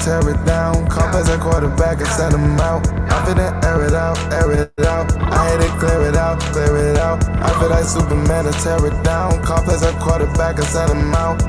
tear it down. Call as a quarterback and send him out. I feel that air it out, air it out. I hate it, clear it out, clear it out. I feel like Superman to tear it down. Call as a quarterback and send him out.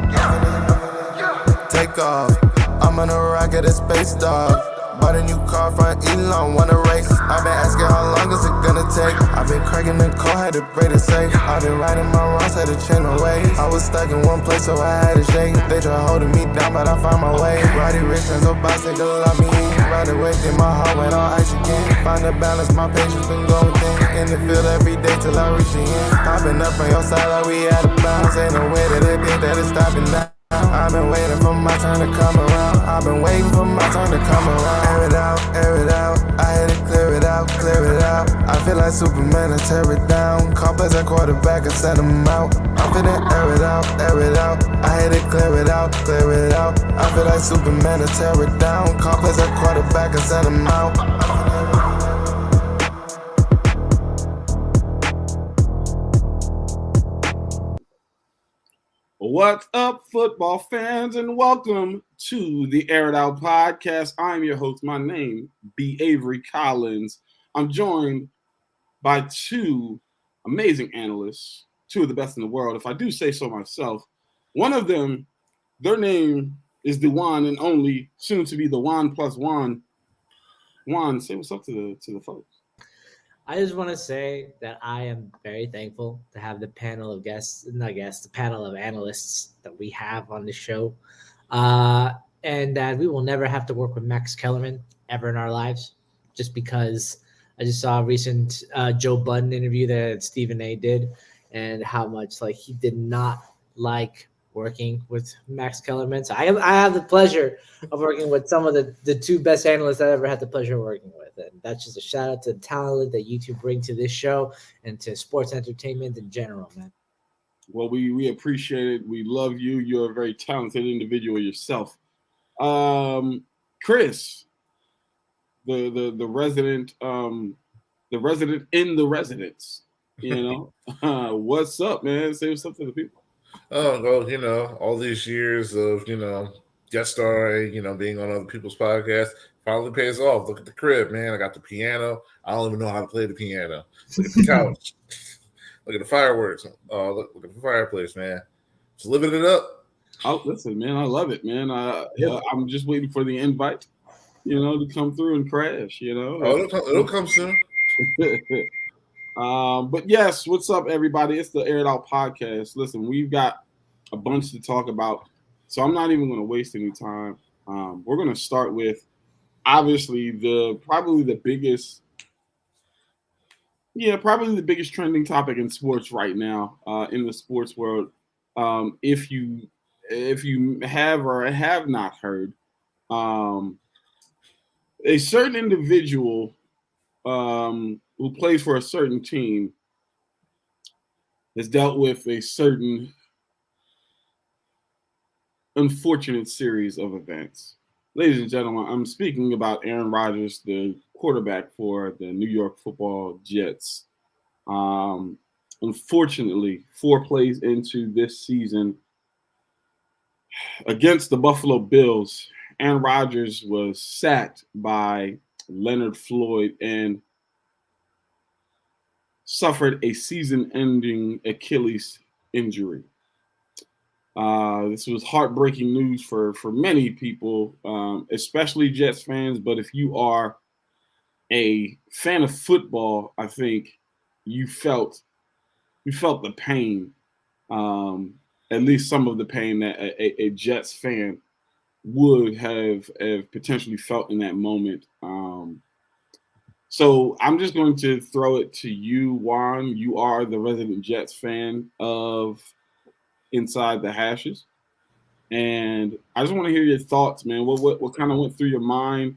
Take off. I'm on a rocket, a space dog. Bought a new car from Elon, wanna race. I've been asking how long is it gonna take. I've been cracking the code, had to break the safe. I've been riding my wrongs, had to change my ways. I was stuck in one place, so I had to shake. They try holding me down, but I found my way. Roddy Rich and so bicycle love me. Ride away, get my heart went all ice again. Find the balance, my patience been going thin. In the field every day till I reach the end. Popping up on your side like we had a bounce. Ain't no way that it think that it's stopping now. I've been waiting for my turn to come around. I've been waiting for my turn to come around. Air it out, air it out. I had to clear it out, clear it out. I feel like Superman to tear it down. Call as a quarterback and send him out. I feel that air it out, air it out. I had to clear it out, clear it out. I feel like Superman to tear it down. Call as a quarterback and send him out. What's up, football fans, and welcome to the Air It Out podcast. I'm your host. My name, B. Avery Collins. I'm joined by two amazing analysts, two of the best in the world, if I do say so myself. One of them, their name is the one and only, soon to be the one plus one. Juan, say what's up to the folks. I just want to say that I am very thankful to have the panel of the panel of analysts that we have on the show, and that we will never have to work with Max Kellerman ever in our lives, just because I just saw a recent Joe Budden interview that Stephen A. did, and how much he did not like working with Max Kellerman. So I have the pleasure of working with some of the two best analysts I ever had the pleasure of working with. And that's just a shout out to the talent that you two bring to this show and to sports entertainment in general, man. Well, we appreciate it. We love you. You're a very talented individual yourself. Chris, the resident in the residence, what's up, man? Say what's up to the people. Oh, well, all these years of, guest starring, being on other people's podcasts finally pays off. Look at the crib, man. I got the piano. I don't even know how to play the piano. Look at the couch. Look at the fireworks. Look at the fireplace, man. Just living it up. Oh, listen, man. I love it, man. I'm just waiting for the invite, to come through and crash, Oh, it'll come soon. But yes, what's up, everybody? It's the Air It Out podcast. Listen, we've got a bunch to talk about, so I'm not even going to waste any time. We're going to start with, obviously, probably the biggest trending topic in sports right now, in the sports world. If you have or have not heard, a certain individual who plays for a certain team has dealt with a certain unfortunate series of events. Ladies and gentlemen, I'm speaking about Aaron Rodgers, the quarterback for the New York Football Jets. Unfortunately, 4 plays into this season against the Buffalo Bills, Aaron Rodgers was sacked by Leonard Floyd and suffered a season-ending Achilles injury. This was heartbreaking news for many people, especially Jets fans. But if you are a fan of football, I think you felt the pain, at least some of the pain that a Jets fan would have potentially felt in that moment. So I'm just going to throw it to you, Juan. You are the resident Jets fan of Inside the Hashes, and I just want to hear your thoughts, man. What kind of went through your mind?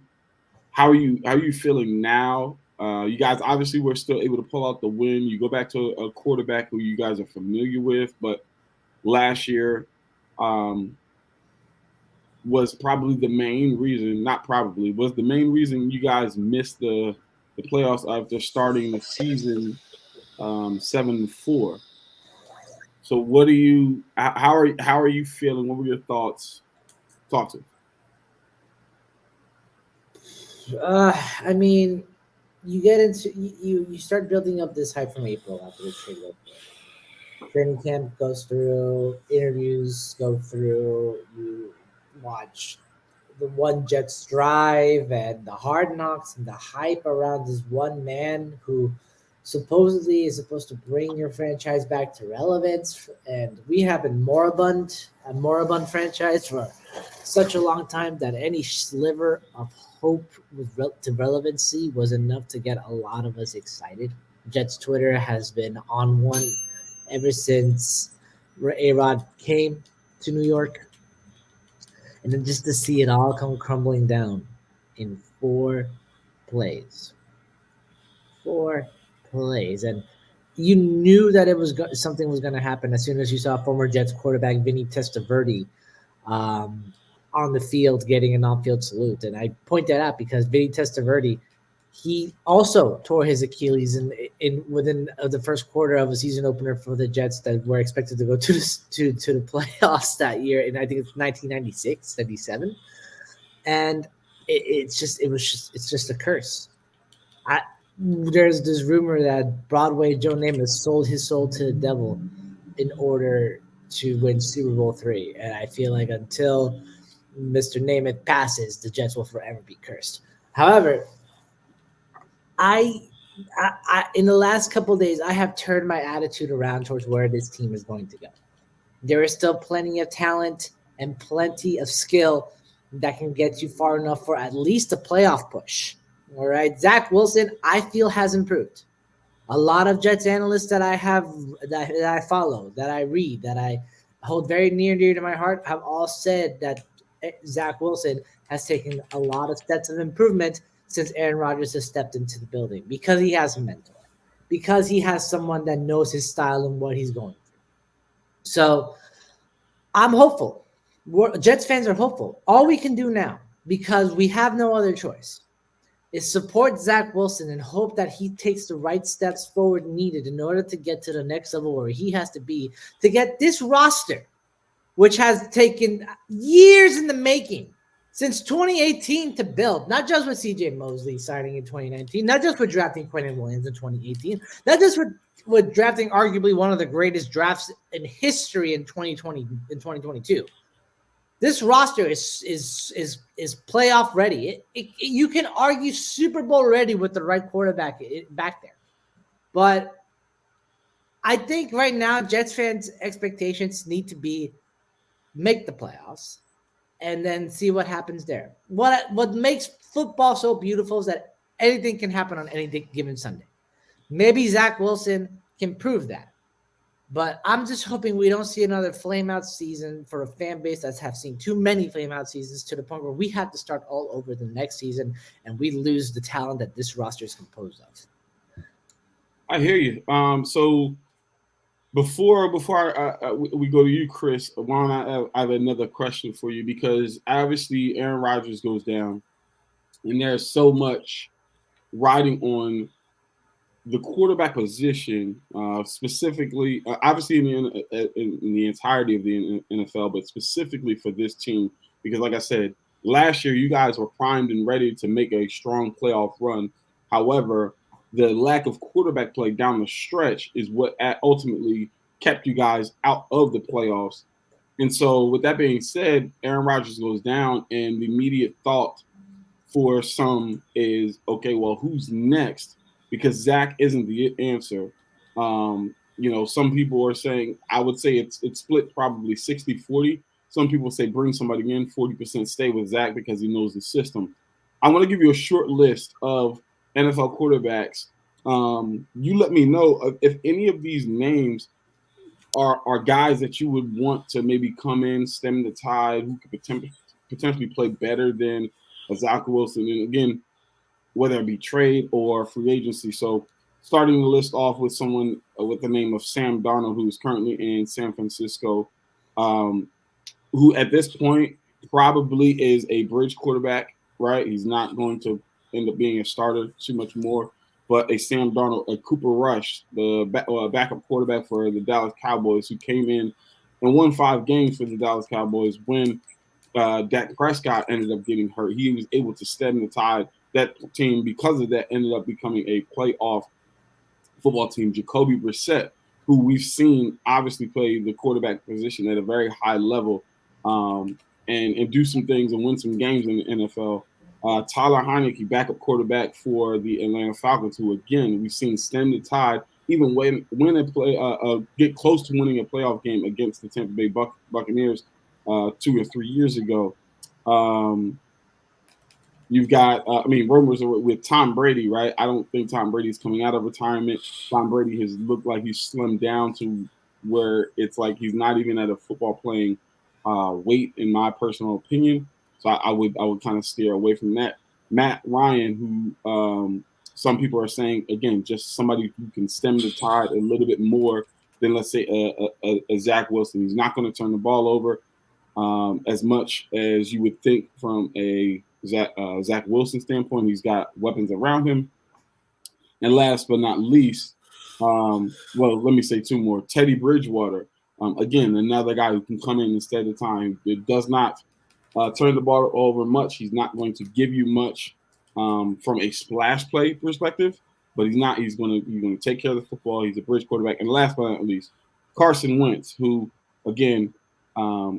How are you feeling now? You guys obviously were still able to pull out the win. You go back to a quarterback who you guys are familiar with, but last year was probably the main reason. Was the main reason you guys missed the playoffs after starting the season 7-4. So how are you feeling? What were your thoughts? Talk to me. I mean, you get into you start building up this hype from April after the trade deadline. Training camp goes through, interviews go through, you watch the one Jets drive and the hard knocks and the hype around this one man who supposedly is supposed to bring your franchise back to relevance. And we have been a moribund franchise for such a long time that any sliver of hope to relevancy was enough to get a lot of us excited. Jets Twitter has been on one ever since A-Rod came to New York. And then just to see it all come crumbling down in 4 plays. 4 plays. And you knew that something was going to happen as soon as you saw former Jets quarterback Vinny Testaverde on the field getting an on-field salute. And I point that out because Vinny Testaverde, he also tore his Achilles in within the first quarter of a season opener for the Jets that were expected to go to the playoffs that year. And I think it's 1996, 97. And it's just a curse. There's this rumor that Broadway Joe Namath sold his soul to the devil in order to win Super Bowl III. And I feel like until Mr. Namath passes, the Jets will forever be cursed. However, I in the last couple of days, I have turned my attitude around towards where this team is going to go. There is still plenty of talent and plenty of skill that can get you far enough for at least a playoff push. All right. Zach Wilson, I feel, has improved. A lot of Jets analysts that I follow, that I read, that I hold very near and dear to my heart have all said that Zach Wilson has taken a lot of steps of improvement since Aaron Rodgers has stepped into the building because he has a mentor, because he has someone that knows his style and what he's going through. So I'm hopeful. Jets fans are hopeful. All we can do now, because we have no other choice, is support Zach Wilson and hope that he takes the right steps forward needed in order to get to the next level where he has to be to get this roster, which has taken years in the making, since 2018 to build, not just with C.J. Mosley signing in 2019, not just with drafting Quentin Williams in 2018, not just with drafting arguably one of the greatest drafts in history in 2022. This roster is playoff ready. You can argue Super Bowl ready with the right quarterback back there. But I think right now Jets fans' expectations need to be make the playoffs and then see what happens there. What makes football so beautiful is that anything can happen on any given Sunday. Maybe Zach Wilson can prove that. But I'm just hoping we don't see another flame-out season for a fan base that have seen too many flame-out seasons to the point where we have to start all over the next season and we lose the talent that this roster is composed of. I hear you. So before we go to you, Chris, I have another question for you because obviously Aaron Rodgers goes down, and there's so much riding on the quarterback position, specifically, obviously in the entirety of the NFL, but specifically for this team, because like I said, last year you guys were primed and ready to make a strong playoff run. However, the lack of quarterback play down the stretch is what ultimately kept you guys out of the playoffs. And so with that being said, Aaron Rodgers goes down, and the immediate thought for some is, okay, well, who's next? Because Zach isn't the answer. Some people are saying, I would say it's split probably 60-40. Some people say bring somebody in, 40% stay with Zach because he knows the system. I'm going to give you a short list of NFL quarterbacks. You let me know if any of these names are guys that you would want to maybe come in, stem the tide, who could potentially play better than Zach Wilson. And again, whether it be trade or free agency. So starting the list off with someone with the name of Sam Darnold, who's currently in San Francisco, who at this point probably is a bridge quarterback, right? He's not going to end up being a starter too much more. But a Sam Darnold, a Cooper Rush, the backup quarterback for the Dallas Cowboys, who came in and won 5 games for the Dallas Cowboys when Dak Prescott ended up getting hurt. He was able to stem the tide that team, because of that, ended up becoming a playoff football team. Jacoby Brissett, who we've seen obviously play the quarterback position at a very high level, and do some things and win some games in the NFL. Tyler Heineke, backup quarterback for the Atlanta Falcons, who again we've seen stem the tide, even win get close to winning a playoff game against the Tampa Bay Buccaneers 2 or 3 years ago. You've got, rumors with Tom Brady, right? I don't think Tom Brady's coming out of retirement. Tom Brady has looked like he's slimmed down to where it's like he's not even at a football playing weight, in my personal opinion. So I would kind of steer away from that. Matt Ryan, who some people are saying, again, just somebody who can stem the tide a little bit more than, let's say, a Zach Wilson. He's not going to turn the ball over as much as you would think from a Zach Wilson standpoint. He's got weapons around him. And last but not least, let me say two more. Teddy Bridgewater, again, another guy who can come in instead of time. It does not turn the ball over much. He's not going to give you much from a splash play perspective, but he's going to take care of the football. He's a bridge quarterback. And last but not least, Carson Wentz, who, again,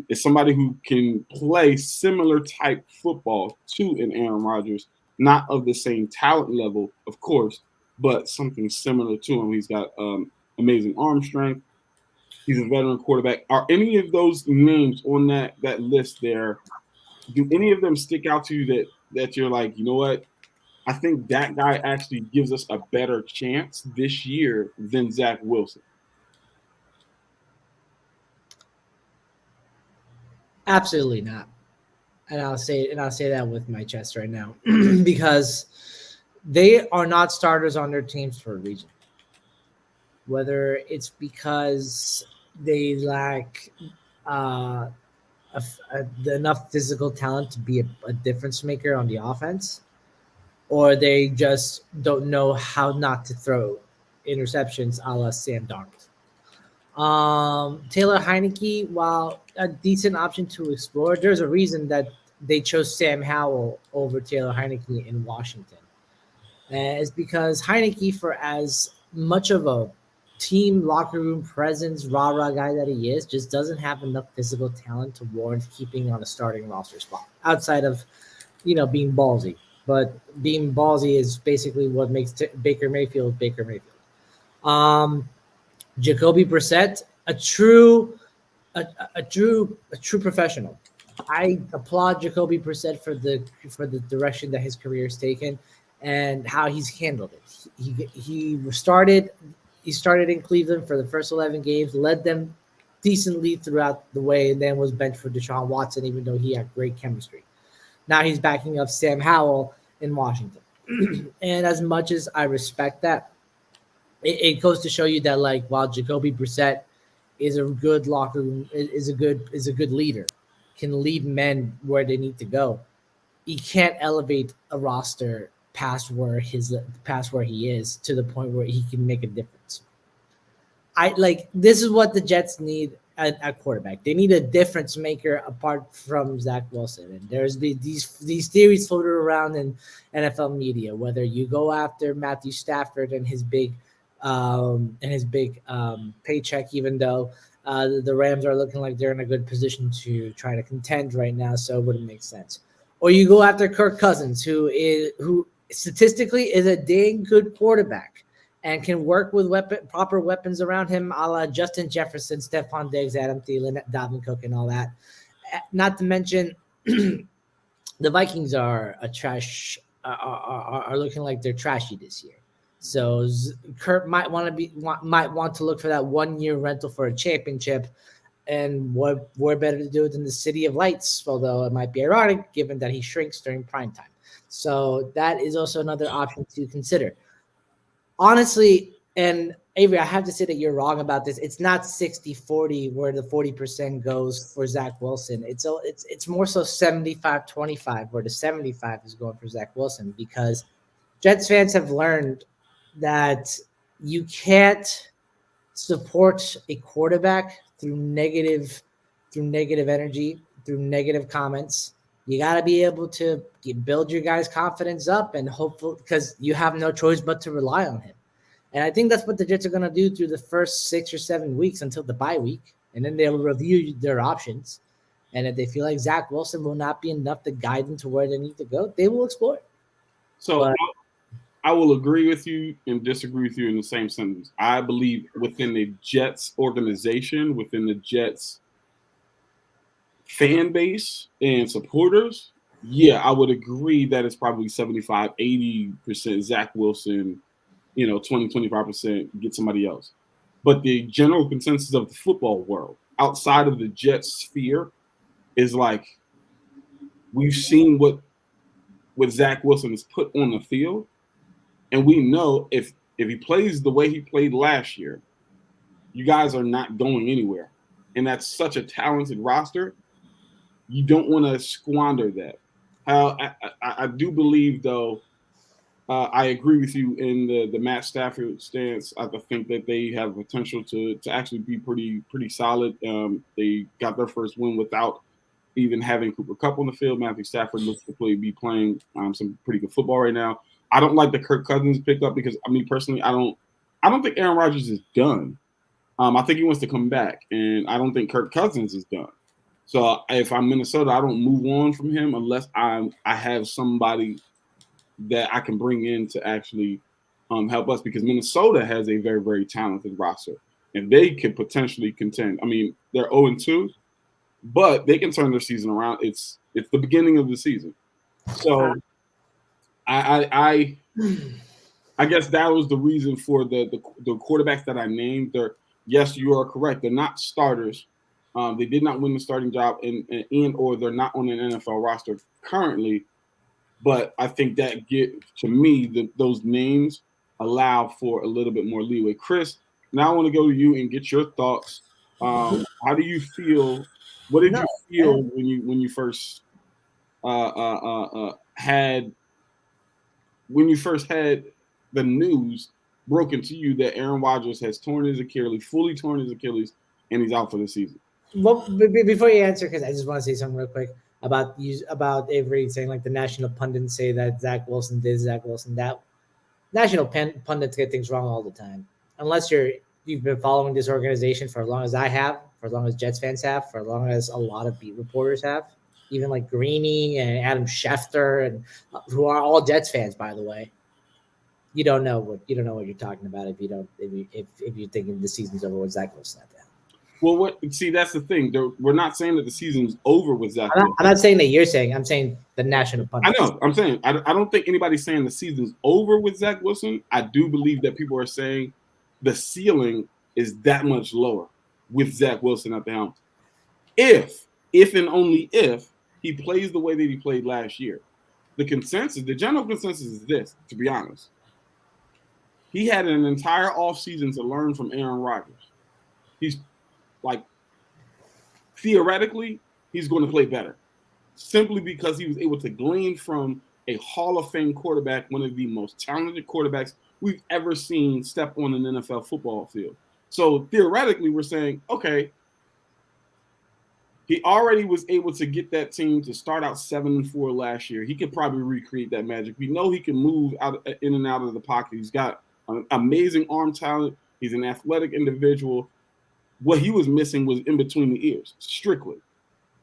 is somebody who can play similar type football to an Aaron Rodgers, not of the same talent level, of course, but something similar to him. He's got amazing arm strength. He's a veteran quarterback. Are any of those names on that list there, do any of them stick out to you that you're like, you know what? I think that guy actually gives us a better chance this year than Zach Wilson? Absolutely not. And I'll say that with my chest right now because they are not starters on their teams for a reason. Whether it's because they lack enough physical talent to be a difference maker on the offense, or they just don't know how not to throw interceptions a la Sam Darnold. Taylor Heineke, while a decent option to explore, there's a reason that they chose Sam Howell over Taylor Heineke in Washington. And it's because Heineke, for as much of a team locker room presence, rah-rah guy that he is, just doesn't have enough physical talent to warrant keeping on a starting roster spot outside of, being ballsy. But being ballsy is basically what makes Baker Mayfield Baker Mayfield. Jacoby Brissett, a true professional. I applaud Jacoby Brissett for the direction that his career has taken and how he's handled it. He started in Cleveland for the first 11 games, led them decently throughout the way, and then was benched for Deshaun Watson, even though he had great chemistry. Now he's backing up Sam Howell in Washington. And as much as I respect that, it goes to show you that, like, while Jacoby Brissett is a good locker room, is a good leader, can lead men where they need to go, he can't elevate a roster past where he is to the point where he can make a difference. This is what the Jets need at quarterback. They need a difference maker apart from Zach Wilson. And there's been these theories floated around in NFL media, whether you go after Matthew Stafford and his big paycheck, even though the Rams are looking like they're in a good position to try to contend right now, so it wouldn't make sense. Or you go after Kirk Cousins, who statistically is a dang good quarterback and can work with proper weapons around him, a la Justin Jefferson, Stephon Diggs, Adam Thielen, Dalvin Cook, and all that. Not to mention, the Vikings are looking like they're trashy this year. So Kurt might want to look for that 1 year rental for a championship, and what better to do it than the City of Lights? Although it might be ironic given that he shrinks during prime time. So that is also another option to consider. Honestly, and Avery, I have to say that you're wrong about this. It's not 60-40 where the 40% goes for Zach Wilson. It's more so 75-25 where the 75 is going for Zach Wilson, because Jets fans have learned that you can't support a quarterback through negative energy, through negative comments, You got to be able to build your guys' confidence up and hopefully because you have no choice but to rely on him. And I think that's what the Jets are going to do through the first 6 or 7 weeks until the bye week. And then they'll review their options. And if they feel like Zach Wilson will not be enough to guide them to where they need to go, they will explore it. So But- I will agree with you and disagree with you in the same sentence. I believe within the Jets organization, within the Jets fan base and supporters, yeah, I would agree that it's probably 75, 80% Zach Wilson, 20, 25% get somebody else. But the general consensus of the football world outside of the Jets sphere is like, we've seen what Zach Wilson has put on the field. And we know if he plays the way he played last year, you guys are not going anywhere. And that's such a talented roster. You don't want to squander that. I do believe, though, I agree with you in the Matt Stafford stance. I think that they have potential to actually be pretty solid. They got their first win without even having Cooper Kupp on the field. Matthew Stafford looks to be playing some pretty good football right now. I don't like the Kirk Cousins pickup because, personally, I don't think Aaron Rodgers is done. I think he wants to come back, and I don't think Kirk Cousins is done. So if I'm Minnesota, I don't move on from him unless I have somebody that I can bring in to actually help us, because Minnesota has a very, very talented roster, and they could potentially contend. They're 0-2, but they can turn their season around. It's the beginning of the season. So I guess that was the reason for the quarterbacks that I named. Yes, you are correct. They're not starters. They did not win the starting job or they're not on an NFL roster currently. But I think that those names allow for a little bit more leeway. Chris, now I want to go to you and get your thoughts. How do you feel? What did you feel when you first had the news broken to you that Aaron Rodgers has fully torn his Achilles, and he's out for the season? Well, before you answer, because I just want to say something real quick about Avery saying like the national pundits say that Zach Wilson did, Zach Wilson that. National pundits get things wrong all the time. Unless you've been following this organization for as long as I have, for as long as Jets fans have, for as long as a lot of beat reporters have, even like Greeny and Adam Schefter, and who are all Jets fans, by the way. You don't know what you're talking about if you're thinking the season's over with Zach Wilson at that. Well, that's the thing. We're not saying that the season's over with Zach Wilson. I'm not saying that you're saying. I'm saying the national pundits. I know. I'm saying I don't think anybody's saying the season's over with Zach Wilson. I do believe that people are saying the ceiling is that much lower with Zach Wilson at the helm. If and only if he plays the way that he played last year. The general consensus is this, to be honest. He had an entire offseason to learn from Aaron Rodgers. He's theoretically, he's going to play better simply because he was able to glean from a Hall of Fame quarterback, one of the most talented quarterbacks we've ever seen step on an NFL football field. So theoretically, we're saying, okay, he already was able to get that team to start out 7-4 last year. He could probably recreate that magic. We know he can move in and out of the pocket. He's got an amazing arm talent. He's an athletic individual. What he was missing was in between the ears, strictly.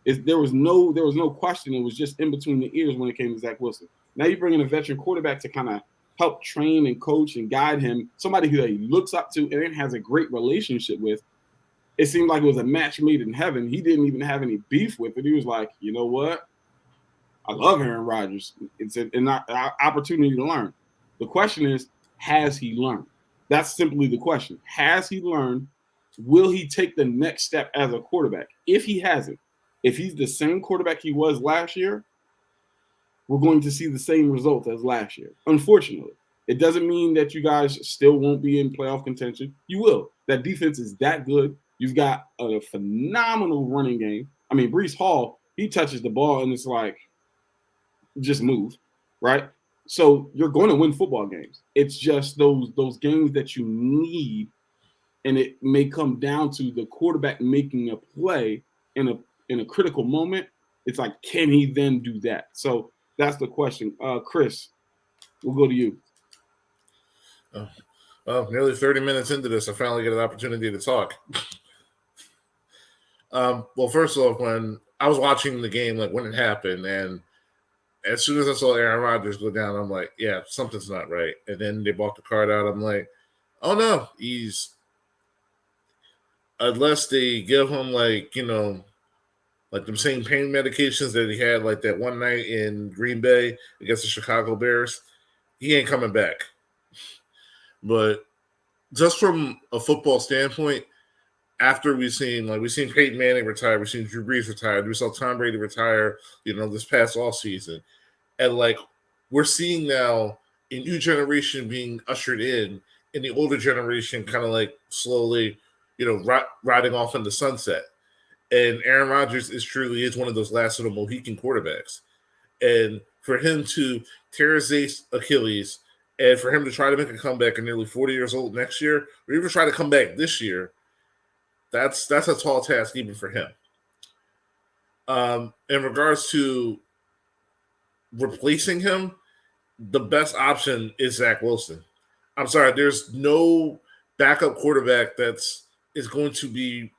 There was no question. It was just in between the ears when it came to Zach Wilson. Now you bring in a veteran quarterback to kind of help train and coach and guide him, somebody who he looks up to and has a great relationship with. It seemed like it was a match made in heaven. He didn't even have any beef with it. He was like, you know what? I love Aaron Rodgers. It's an opportunity to learn. The question is, has he learned? That's simply the question. Has he learned? Will he take the next step as a quarterback? If he hasn't, if he's the same quarterback he was last year, we're going to see the same results as last year. Unfortunately, it doesn't mean that you guys still won't be in playoff contention. You will. That defense is that good. You've got a phenomenal running game. Breece Hall, he touches the ball and it's like, just move, right? So you're going to win football games. It's just those games that you need. And it may come down to the quarterback making a play in a critical moment It's like, can he then do that? So that's the question. Chris, we'll go to you. Well, nearly 30 minutes into this, I finally get an opportunity to talk. Well, first off, when I was watching the game, like when it happened, and as soon as I saw Aaron Rodgers go down, I'm like, yeah, something's not right. And then they bought the card out. I'm like, oh no, unless they give him like, like them same pain medications that he had like that one night in Green Bay against the Chicago Bears, he ain't coming back. But just from a football standpoint, after we've seen Peyton Manning retire, we've seen Drew Brees retire, we saw Tom Brady retire, this past offseason. And like we're seeing now a new generation being ushered in, and the older generation kind of like slowly, riding off in the sunset. And Aaron Rodgers is one of those last little Mohican quarterbacks. And for him to tear his Achilles, and for him to try to make a comeback at nearly 40 years old next year, or even try to come back this year, that's a tall task even for him. In regards to replacing him, the best option is Zach Wilson. I'm sorry, there's no backup quarterback that's going to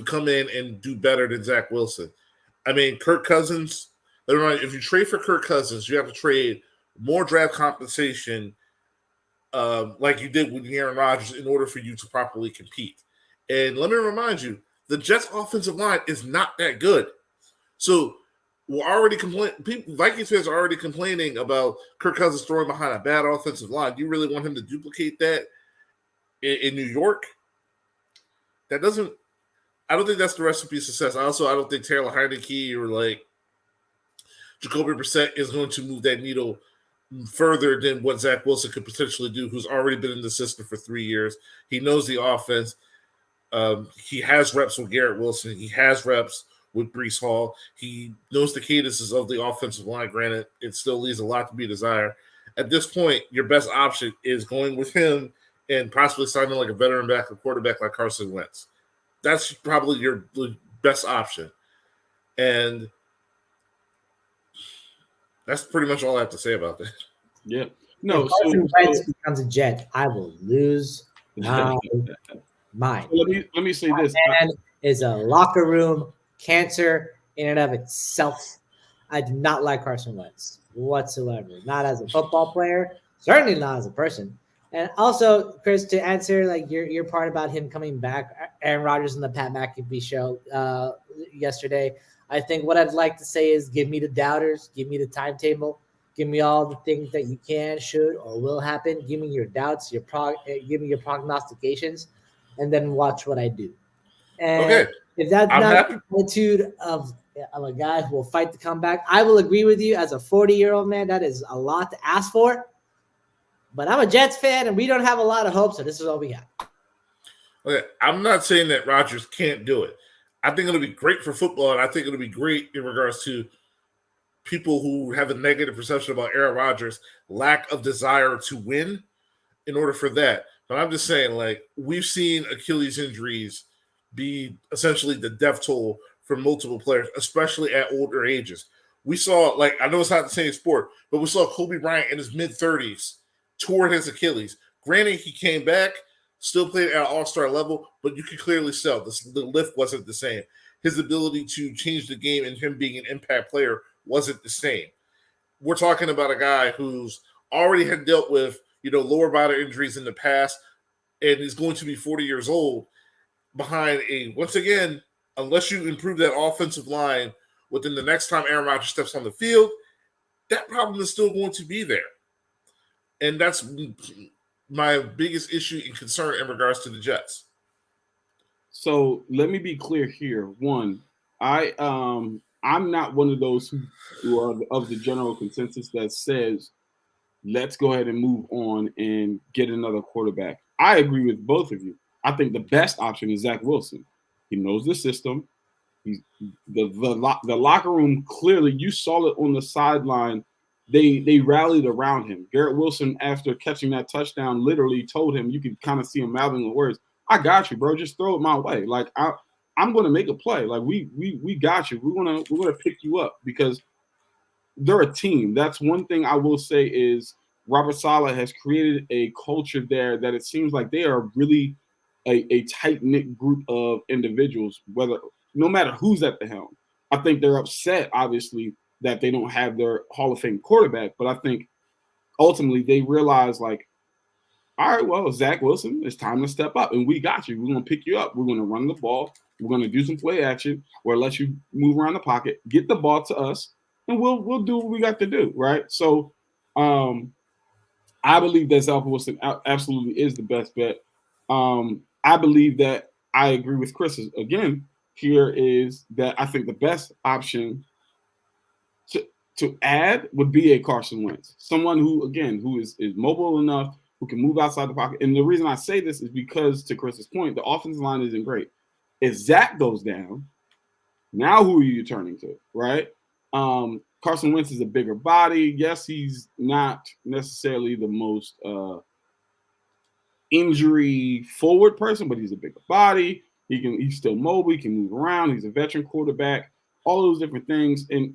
come in and do better than Zach Wilson. I mean, Kirk Cousins, if you trade for Kirk Cousins, you have to trade more draft compensation like you did with Aaron Rodgers in order for you to properly compete. And let me remind you, the Jets' offensive line is not that good. So we're already Vikings fans are already complaining about Kirk Cousins throwing behind a bad offensive line. Do you really want him to duplicate that in New York? I don't think that's the recipe of success. I don't think Taylor Heineke or like Jacoby Brissett is going to move that needle further than what Zach Wilson could potentially do, who's already been in the system for 3 years. He knows the offense. He has reps with Garrett Wilson. He has reps with Breece Hall. He knows the cadences of the offensive line. Granted, it still leaves a lot to be desired. At this point, your best option is going with him and possibly signing like a veteran backup quarterback like Carson Wentz. That's probably your best option. And that's pretty much all I have to say about that. Yeah. No, if Carson Wentz becomes a Jet, I will lose my mind. Let me say this. Man is a locker room cancer in and of itself. I do not like Carson Wentz whatsoever. Not as a football player, certainly not as a person. And also, Chris, to answer like your part about him coming back, Aaron Rodgers on the Pat McAfee show yesterday, I think what I'd like to say is give me the doubters, give me the timetable, give me all the things that you can, should, or will happen. Give me your doubts, give me your prognostications, and then watch what I do. And if that's not the attitude of a guy who will fight to come back, I will agree with you. As a 40-year-old man, that is a lot to ask for. But I'm a Jets fan, and we don't have a lot of hope, so this is all we got. Okay, I'm not saying that Rodgers can't do it. I think it'll be great for football, and I think it'll be great in regards to people who have a negative perception about Aaron Rodgers' lack of desire to win in order for that. But I'm just saying, like, we've seen Achilles injuries be essentially the death toll for multiple players, especially at older ages. We saw, like, I know it's not the same sport, but we saw Kobe Bryant in his mid-30s tore his Achilles. Granted, he came back, still played at an all-star level, but you could clearly tell the lift wasn't the same. His ability to change the game and him being an impact player wasn't the same. We're talking about a guy who's already had dealt with, lower body injuries in the past and is going to be 40 years old behind once again, unless you improve that offensive line within the next time Aaron Rodgers steps on the field, that problem is still going to be there. And that's my biggest issue and concern in regards to the Jets. So let me be clear here. One, I'm not one of those who are of the general consensus that says, let's go ahead and move on and get another quarterback. I agree with both of you. I think the best option is Zach Wilson. He knows the system. He's the locker room, clearly, you saw it on the sideline. They rallied around him. Garrett Wilson, after catching that touchdown, literally told him, you could kind of see him mouthing the words, I got you, bro. Just throw it my way. Like, I'm going to make a play. Like we got you. We're gonna pick you up because they're a team. That's one thing I will say is Robert Saleh has created a culture there that it seems like they are really a tight-knit group of individuals, whether no matter who's at the helm. I think they're upset, obviously, that they don't have their Hall of Fame quarterback, but I think ultimately they realize, like, all right, well, Zach Wilson, it's time to step up, and we got you. We're going to pick you up. We're going to run the ball. We're going to do some play action or let you move around the pocket, get the ball to us, and we'll do what we got to do, right? So I believe that Zach Wilson absolutely is the best bet. I believe that I agree with Chris again. Here is that I think the best option to add would be a Carson Wentz, someone who is mobile enough, who can move outside the pocket. And the reason I say this is because, to Chris's point, the offensive line isn't great. If Zach goes down, now who are you turning to, right? Carson Wentz is a bigger body. Yes, he's not necessarily the most injury forward person, but he's a bigger body. He's still mobile. He can move around. He's a veteran quarterback. All those different things, and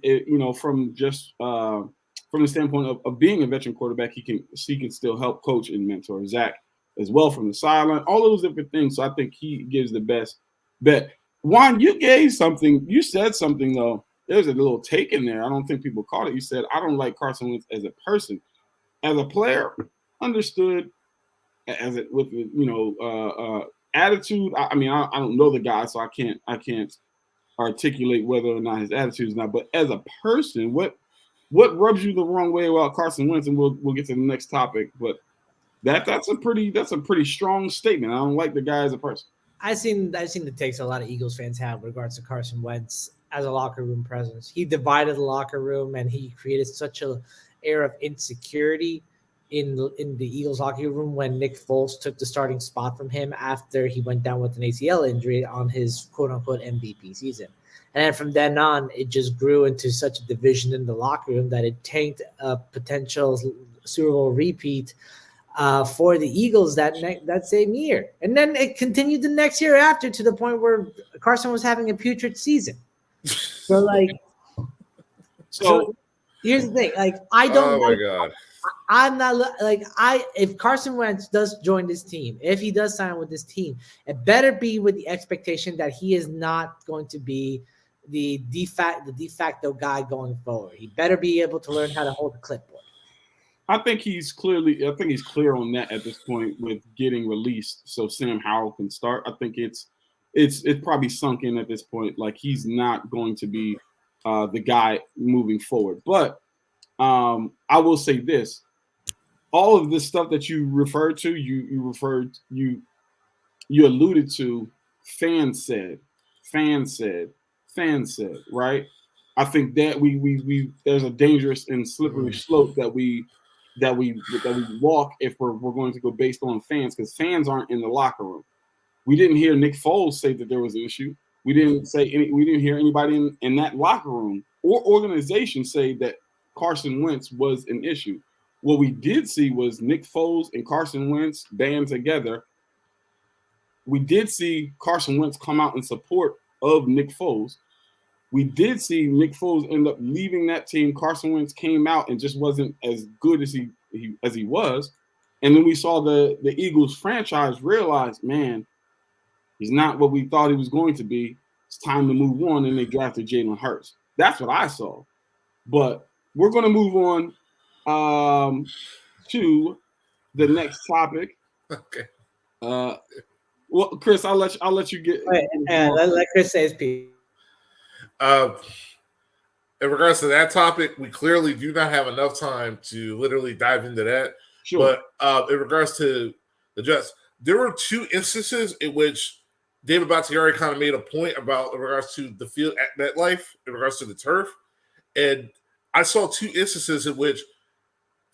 from the standpoint of being a veteran quarterback, he can still help coach and mentor Zach as well from the sideline. All those different things. So I think he gives the best bet. Juan, you said something though. There's a little take in there. I don't think people caught it. You said, I don't like Carson Wentz as a person. As a player, understood. As it with attitude. I don't know the guy, so I can't articulate whether or not his attitude is not. But as a person, what rubs you the wrong way about Carson Wentz? And we'll get to the next topic. But that's a pretty strong statement. I don't like the guy as a person. I've seen the takes a lot of Eagles fans have with regards to Carson Wentz as a locker room presence. He divided the locker room, and he created such an air of insecurity in the Eagles locker room when Nick Foles took the starting spot from him after he went down with an ACL injury on his quote-unquote MVP season. And then from then on, it just grew into such a division in the locker room that it tanked a potential Super Bowl repeat for the Eagles that same year. And then it continued the next year after, to the point where Carson was having a putrid season. So here's the thing. Like, I don't. Oh my God. I'm not if Carson Wentz does join this team, if he does sign with this team, it better be with the expectation that he is not going to be the de facto guy going forward. He better be able to learn how to hold a clipboard. I think he's clear on that at this point with getting released, so Sam Howell can start. I think it's probably sunk in at this point. Like, he's not going to be the guy moving forward. But I will say this: all of this stuff that you referred to, you alluded to. Fans said, right? I think that we there's a dangerous and slippery slope that we walk if we're going to go based on fans, because fans aren't in the locker room. We didn't hear Nick Foles say that there was an issue. We didn't hear anybody in that locker room or organization say that Carson Wentz was an issue. What we did see was Nick Foles and Carson Wentz band together. We did see Carson Wentz come out in support of Nick Foles. We did see Nick Foles end up leaving that team. Carson Wentz came out and just wasn't as good as he was. And then we saw the Eagles franchise realize, man, he's not what we thought he was going to be. It's time to move on, and they drafted Jalen Hurts. That's what I saw. But we're going to move on to the next topic. Okay. Well, Chris, I'll let you get. Let Chris say his piece. In regards to that topic, we clearly do not have enough time to literally dive into that. Sure. But in regards to the Jets, there were two instances in which David Bakhtiari kind of made a point about in regards to the field at MetLife, in regards to the turf. And I saw two instances in which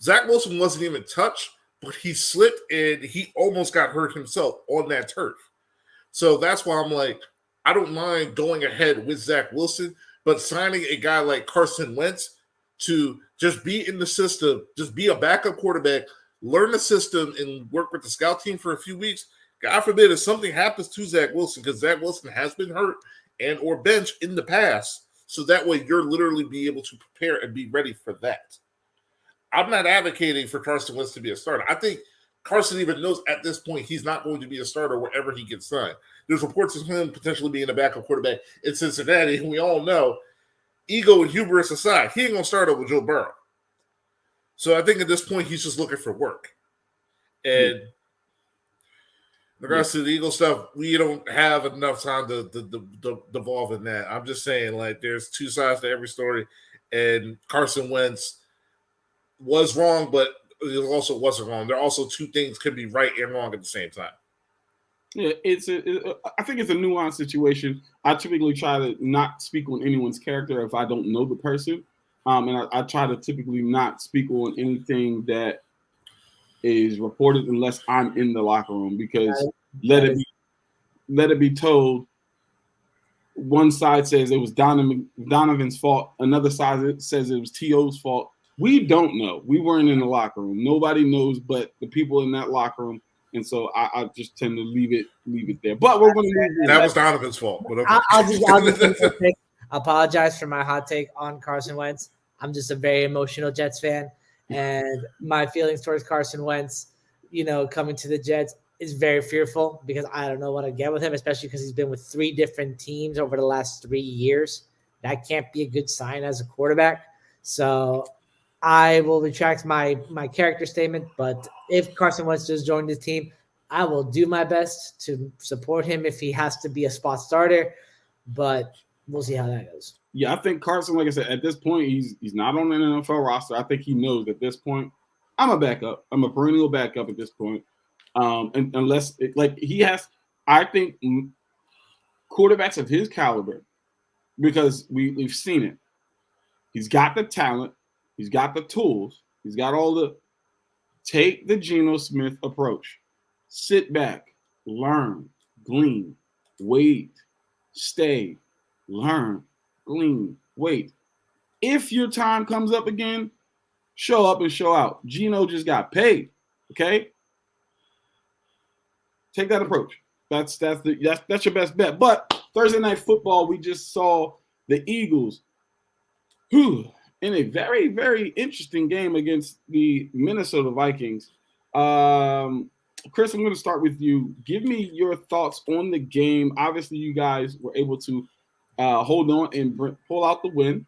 Zach Wilson wasn't even touched, but he slipped and he almost got hurt himself on that turf. So that's why I'm like, I don't mind going ahead with Zach Wilson, but signing a guy like Carson Wentz to just be in the system, just be a backup quarterback, learn the system and work with the scout team for a few weeks, God forbid if something happens to Zach Wilson, because Zach Wilson has been hurt and or benched in the past, so that way you're literally be able to prepare and be ready for that. I'm not advocating for Carson Wentz to be a starter. I think Carson even knows at this point he's not going to be a starter wherever he gets signed. There's reports of him potentially being a backup quarterback in Cincinnati, and we all know, ego and hubris aside, he ain't going to start over Joe Burrow. So I think at this point he's just looking for work. And in regards to the Eagle stuff, we don't have enough time to devolve in that. I'm just saying, like, there's two sides to every story, and Carson Wentz was wrong, but it also wasn't wrong. There are also two things can be right and wrong at the same time. Yeah, I think it's a nuanced situation. I typically try to not speak on anyone's character if I don't know the person. And I try to typically not speak on anything that is reported unless I'm in the locker room, because let it be told, one side says it was Donovan's fault, another side says it was T.O.'s fault. We don't know. We weren't in the locker room. Nobody knows but the people in that locker room. And so I just tend to leave it there. But we're going to that was Donovan's fault. But okay. I'll just apologize for my hot take on Carson Wentz. I'm just a very emotional Jets fan, and my feelings towards Carson Wentz, coming to the Jets is very fearful, because I don't know what I get with him, especially because he's been with 3 different teams over the last 3 years. That can't be a good sign as a quarterback. So I will retract my character statement, but if Carson Wentz just joined the team, I will do my best to support him if he has to be a spot starter, but we'll see how that goes. Yeah, I think Carson, like I said, at this point, he's not on an NFL roster. I think he knows at this point, I'm a backup. I'm a perennial backup at this point. And unless I think quarterbacks of his caliber, because we've seen it. He's got the talent. He's got the tools. He's got take the Geno Smith approach. Sit back, learn, glean, wait, stay, learn, glean, wait. If your time comes up again, show up and show out. Geno just got paid, okay? Take that approach. That's your best bet. But Thursday Night Football, we just saw the Eagles, in a very, very interesting game against the Minnesota Vikings. Chris, I'm going to start with you. Give me your thoughts on the game. Obviously, you guys were able to hold on and pull out the win.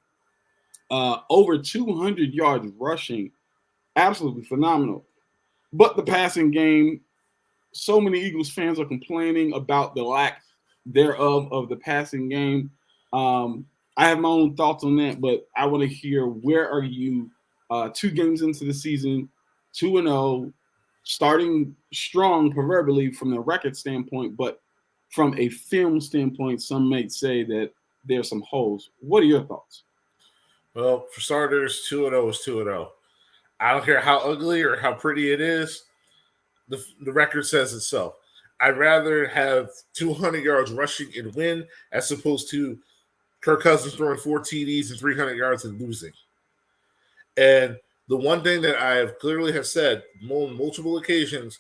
Over 200 yards rushing. Absolutely phenomenal. But the passing game, so many Eagles fans are complaining about the lack thereof of the passing game. I have my own thoughts on that, but I want to hear, where are you 2 games into the season, 2-0, starting strong proverbially from the record standpoint, but from a film standpoint, some might say that there's some holes. What are your thoughts? Well, for starters, 2-0 is 2-0. I don't care how ugly or how pretty it is. The record says itself. I'd rather have 200 yards rushing and win as opposed to Kirk Cousins throwing 4 TDs and 300 yards and losing. And the one thing that I have clearly have said on multiple occasions,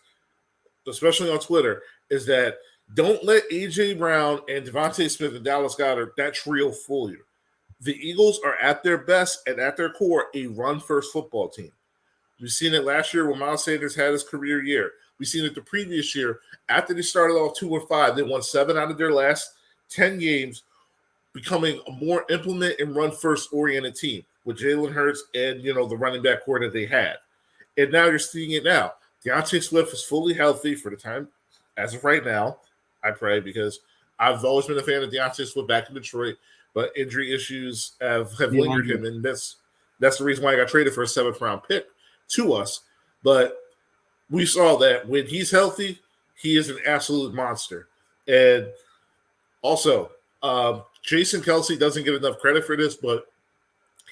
especially on Twitter, is that don't let A.J. Brown and Devontae Smith and Dallas Goedert, that trio, fool you. The Eagles are at their best and at their core a run-first football team. We've seen it last year when Miles Sanders had his career year. We've seen it the previous year after they started off 2-5. They won 7 out of their last 10 games, becoming a more implement and run-first oriented team with Jalen Hurts and, the running back core that they had. And now you're seeing it now. DeAndre Swift is fully healthy for the time, as of right now, I pray, because I've always been a fan of DeAndre Swift back in Detroit, but injury issues have lingered him, and that's the reason why I got traded for a 7th-round pick to us. But we saw that when he's healthy, he is an absolute monster. And also, Jason Kelce doesn't get enough credit for this, but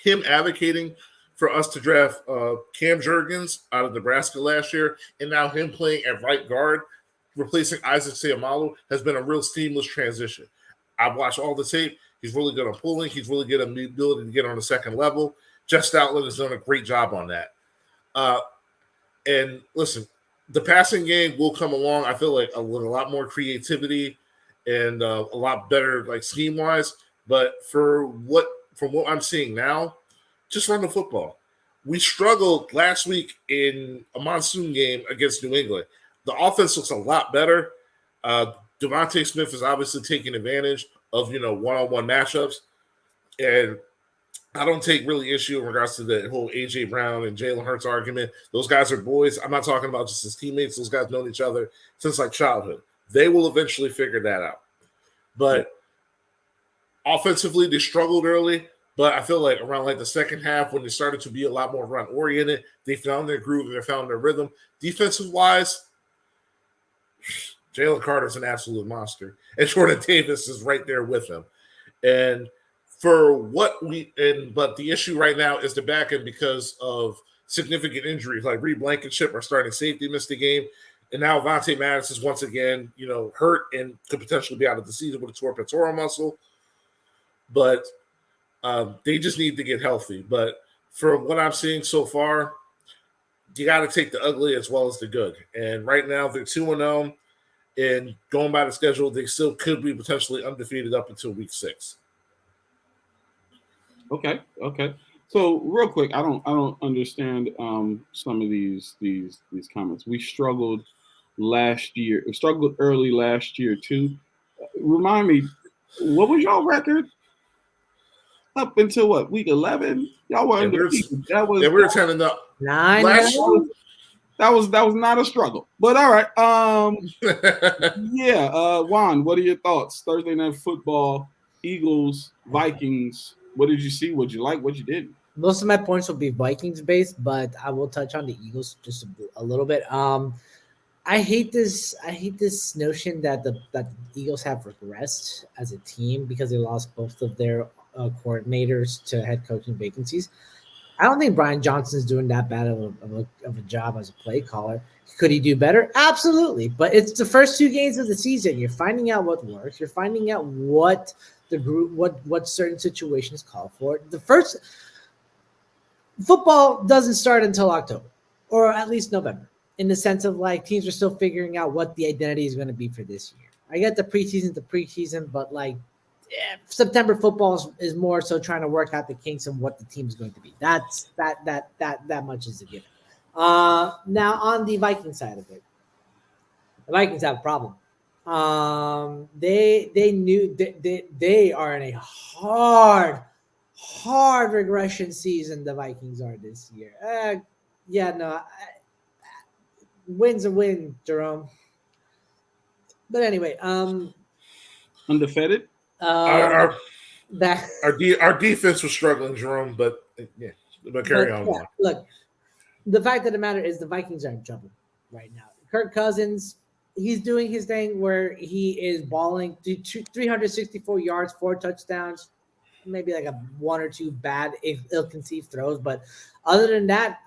him advocating for us to draft Cam Jurgens out of Nebraska last year, and now him playing at right guard, replacing Isaac Seumalo, has been a real seamless transition. I've watched all the tape. He's really good on pulling. He's really good at the ability to get on the second level. Jeff Stoutland has done a great job on that. And listen, the passing game will come along. I feel like with a lot more creativity and a lot better like scheme wise. But from what I'm seeing now, just run the football. We struggled last week in a monsoon game against New England. The offense looks a lot better. Devontae Smith is obviously taking advantage of one-on-one matchups, and I don't take really issue in regards to the whole AJ Brown and Jalen Hurts argument. Those guys are boys. I'm not talking about just his teammates. Those guys know each other since like childhood. They will eventually figure that out. But offensively, they struggled early. But I feel like around like the second half, when they started to be a lot more run oriented, they found their groove and they found their rhythm. Defensive wise, Jalen Carter's an absolute monster, and Jordan Davis is right there with him. And but the issue right now is the back end because of significant injuries. Like Reed Blankenship, our starting safety, missed the game, and now Vontae Maddox is once again, hurt and could potentially be out of the season with a torn pectoral muscle. But they just need to get healthy. But from what I'm seeing so far, you got to take the ugly as well as the good. And right now they're 2-0, and going by the schedule, they still could be potentially undefeated up until week 6. Okay. So real quick, I don't understand some of these comments. We struggled last year. We struggled early last year too. Remind me, what was y'all record up until what, week 11? Y'all were undefeated. We were 10-0. 9. That was not a struggle. But all right. Juan, what are your thoughts? Thursday Night Football, Eagles, Vikings. What did you see? What you like? What you didn't? Most of my points will be Vikings based, but I will touch on the Eagles just a little bit. I hate this notion that the Eagles have regressed as a team because they lost both of their coordinators to head coaching vacancies. I don't think Brian Johnson's doing that bad of a job as a play caller. Could he do better? Absolutely. But it's the first 2 games of the season. You're finding out what works. You're finding out what the group, what certain situations call for. The first football doesn't start until October, or at least November, in the sense of like teams are still figuring out what the identity is going to be for this year. I get the preseason, but like September football is more so trying to work out the kinks and what the team is going to be. That much is a given. Now on the Viking side of it, the Vikings have a problem. They knew they are in a hard regression season. The Vikings are this year. Win's a win, Jerome. But anyway, undefeated. Our defense was struggling, Jerome, but carry on. Yeah, look, the fact of the matter is the Vikings are in trouble right now. Kirk Cousins, he's doing his thing where he is balling 364 yards, 4 touchdowns, maybe like a 1 or 2 bad ill-conceived throws. But other than that,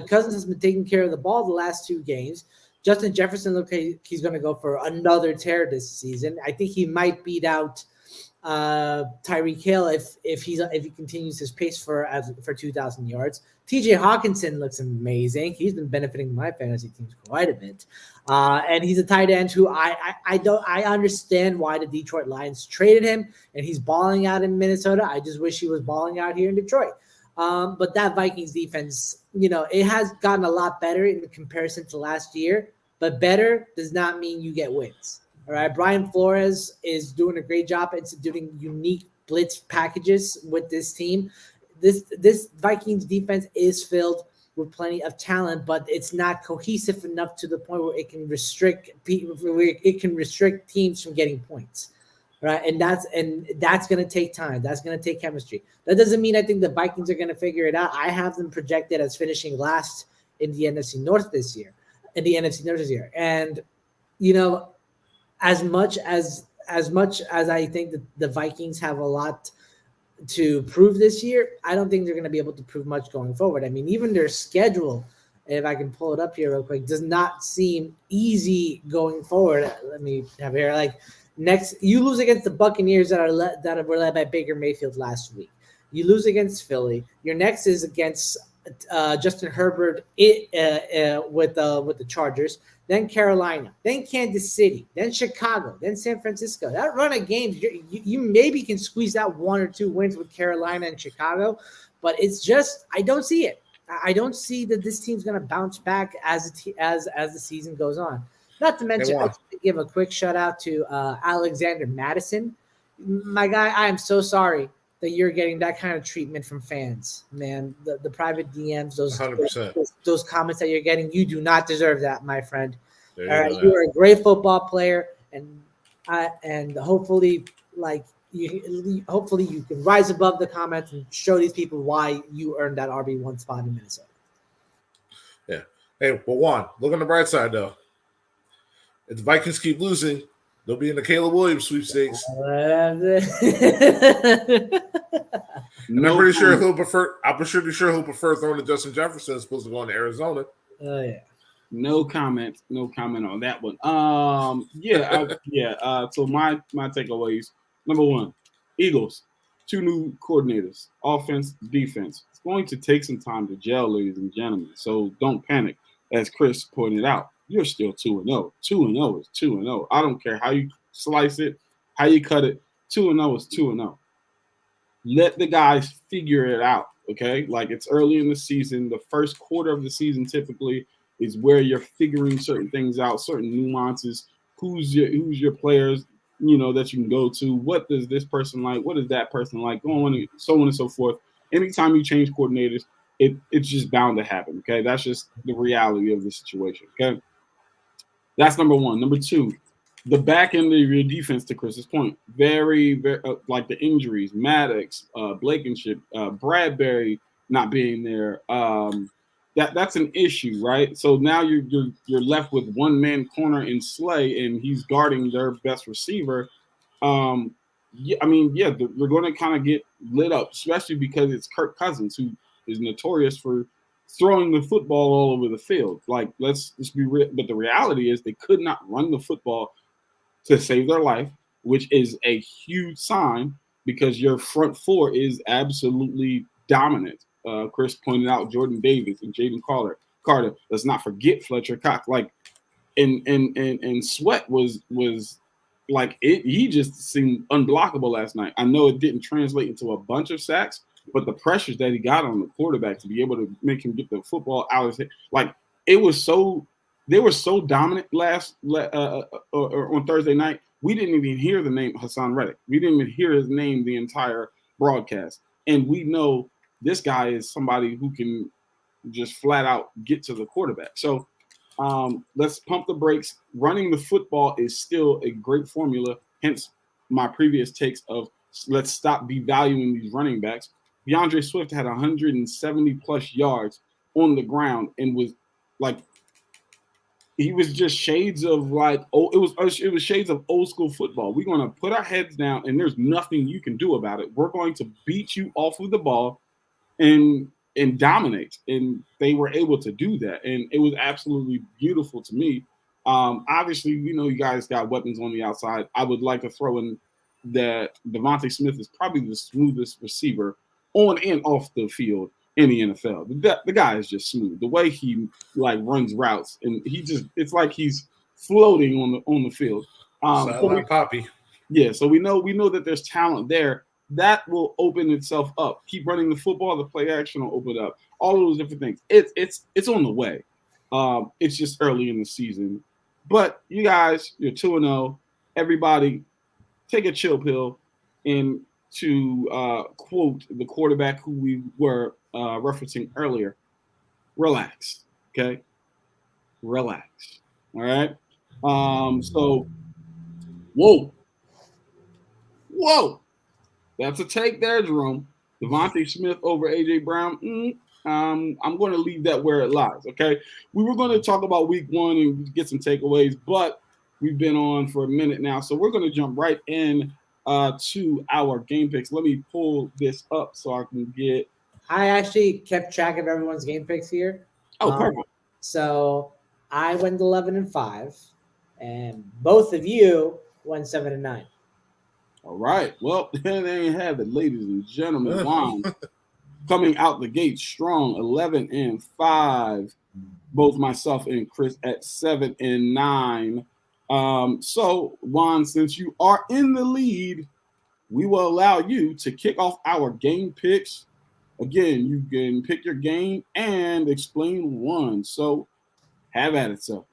Cousins has been taking care of the ball the last 2 games. Justin Jefferson looks like he's going to go for another tear this season. I think he might beat out Tyreek Hill if he continues his pace for 2,000 yards. TJ Hawkinson looks amazing. He's been benefiting my fantasy teams quite a bit, and he's a tight end who I understand why the Detroit Lions traded him, and he's balling out in Minnesota. I just wish he was balling out here in Detroit. But that Vikings defense, it has gotten a lot better in comparison to last year, but better does not mean you get wins. All right. Brian Flores is doing a great job instituting unique blitz packages with this team. This Vikings defense is filled with plenty of talent, but it's not cohesive enough to the point where it can restrict teams from getting points. Right. And that's going to take time. That's going to take chemistry. That doesn't mean I think the Vikings are going to figure it out. I have them projected as finishing last in the NFC North this year, And, as much as I think that the Vikings have a lot to prove this year, I don't think they're going to be able to prove much going forward. I mean, even their schedule, if I can pull it up here real quick, does not seem easy going forward. Let me have here. Like next, you lose against the Buccaneers that were led by Baker Mayfield last week. You lose against Philly. Your next is against Justin Herbert with the Chargers, then Carolina, then Kansas City, then Chicago, then San Francisco. That run of games, you maybe can squeeze out 1 or 2 wins with Carolina and Chicago, but it's just I don't see it. I don't see that this team's going to bounce back as the season goes on. Not to mention, I just to give a quick shout out to Alexander Madison. My guy, I am so sorry that you're getting that kind of treatment from fans, man. The private DMs, those comments that you're getting, you do not deserve that, my friend. All right, you are a great football player, and hopefully, hopefully you can rise above the comments and show these people why you earned that RB1 spot in Minnesota. Yeah. Hey, well, Juan, look on the bright side though. If the Vikings keep losing, they'll be in the Caleb Williams sweepstakes. I'm pretty sure he'll prefer throwing to Justin Jefferson as opposed to going to Arizona. Oh yeah. No comment on that one. So my takeaways. Number 1, Eagles, 2 new coordinators, offense, defense. It's going to take some time to gel, ladies and gentlemen. So don't panic. As Chris pointed out, you're still 2-0. 2-0 is 2-0. I don't care how you slice it, how you cut it. 2-0 is 2-0. Let the guys figure it out, okay? Like, it's early in the season. The first quarter of the season typically is where you're figuring certain things out, certain nuances. Who's your players, that you can go to? What does this person like? What does that person like? So on and so forth. Anytime you change coordinators, it's just bound to happen, okay? That's just the reality of the situation, okay? That's number 1. Number 2, the back end of your defense, to Chris's point, very, very like the injuries, Maddox, Blankenship, Bradbury not being there. That's an issue, right? So now you're left with one-man corner in Slay, and he's guarding their best receiver. They're going to kind of get lit up, especially because it's Kirk Cousins, who is notorious for throwing the football all over the field. Like, let's just be real. But the reality is they could not run the football to save their life, which is a huge sign because your front 4 is absolutely dominant. Chris pointed out Jordan Davis and Jaden Carter. Let's not forget Fletcher Cox. Like, and Sweat was like it. He just seemed unblockable last night. I know it didn't translate into a bunch of sacks, but the pressures that he got on the quarterback to be able to make him get the football out of his head, like it was so. They were so dominant on Thursday night. We didn't even hear the name Hassan Reddick. We didn't even hear his name the entire broadcast, and we know this guy is somebody who can just flat out get to the quarterback. So let's pump the brakes. Running the football is still a great formula. Hence my previous takes of let's stop devaluing these running backs. DeAndre Swift had 170 plus yards on the ground and was like, he was just shades of like, it was shades of old school football. We're going to put our heads down and there's nothing you can do about it. We're going to beat you off of the ball and dominate. And they were able to do that. And it was absolutely beautiful to me. Obviously, you guys got weapons on the outside. I would like to throw in that Devontae Smith is probably the smoothest receiver on and off the field in the NFL. The guy is just smooth. The way he like runs routes, and it's like he's floating on the field. Like Poppy. Yeah, so we know that there's talent there. That will open itself up. Keep running the football, the play action will open up. All of those different things. It's on the way. It's just early in the season. But you guys, you're 2-0. Everybody, take a chill pill. And to quote the quarterback who we were referencing earlier, relax. Okay? Relax. All right? So, whoa. That's a take there, Jerome. Devontae Smith over A.J. Brown. I'm going to leave that where it lies, okay? We were going to talk about week 1 and get some takeaways, but we've been on for a minute now, so we're going to jump right in to our game picks. Let me pull this up so I can get... I actually kept track of everyone's game picks here. Oh, perfect. So I went 11-5, and both of you went 7-9. All right. Well, there you have it, ladies and gentlemen. Juan coming out the gate strong, 11-5. Both myself and Chris at 7-9. So Juan, since you are in the lead, we will allow you to kick off our game picks. Again, you can pick your game and explain one. So have at it, sir.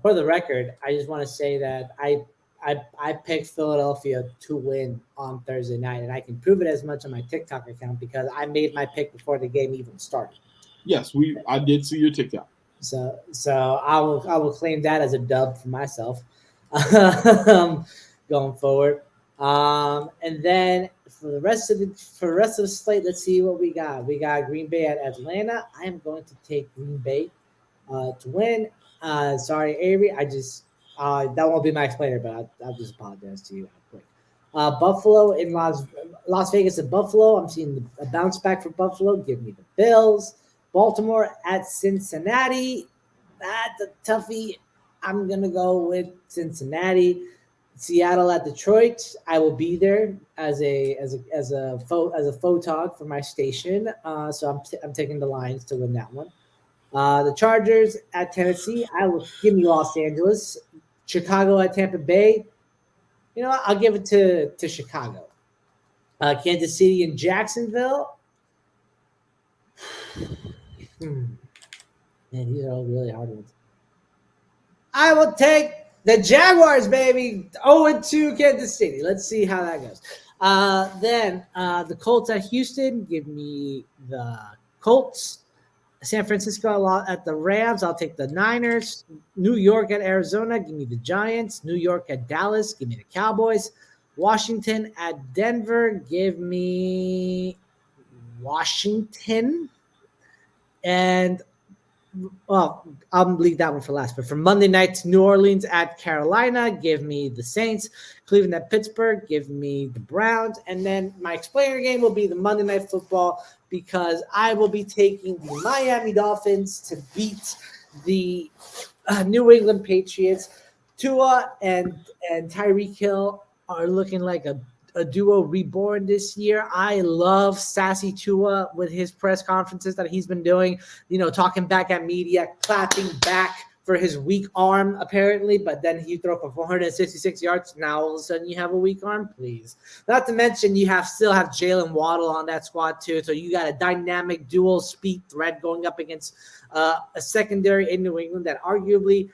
For the record, I just want to say that I picked Philadelphia to win on Thursday night, and I can prove it as much on my TikTok account because I made my pick before the game even started. Yes, I did see your TikTok. So I will claim that as a dub for myself going forward. And then for the rest of the slate, let's see what we got. We got Green Bay at Atlanta. I am going to take Green Bay to win. Sorry, Avery. I just that won't be my explainer, but I'll just apologize to you quick. Buffalo in Las Vegas at Buffalo. I'm seeing a bounce back for Buffalo. Give me the Bills. Baltimore at Cincinnati. That's a toughie. I'm gonna go with Cincinnati. Seattle at Detroit. I will be there as a photog for my station. So I'm taking the Lions to win that one. The Chargers at Tennessee. I will give me Los Angeles. Chicago at Tampa Bay. You know what? I'll give it to Chicago. Kansas City and Jacksonville. Man, these are all really hard ones. I will take the Jaguars, baby. 0-2 Kansas City. Let's see how that goes. Then the Colts at Houston. Give me the Colts. San Francisco at the Rams. I'll take the Niners. New York at Arizona. Give me the Giants. New York at Dallas. Give me the Cowboys. Washington at Denver. Give me Washington. And, well, I'll leave that one for last. But for Monday night, New Orleans at Carolina, give me the Saints. Cleveland at Pittsburgh, give me the Browns. And then my explainer game will be the Monday Night Football because I will be taking the Miami Dolphins to beat the New England Patriots. Tua and Tyreek Hill are looking like a duo reborn this year. I love Sassy Tua with his press conferences that he's been doing, talking back at media, clapping back for his weak arm, apparently, but then he threw for 466 yards. Now all of a sudden you have a weak arm, please. Not to mention you still have Jalen Waddle on that squad too, so you got a dynamic dual speed threat going up against a secondary in New England that arguably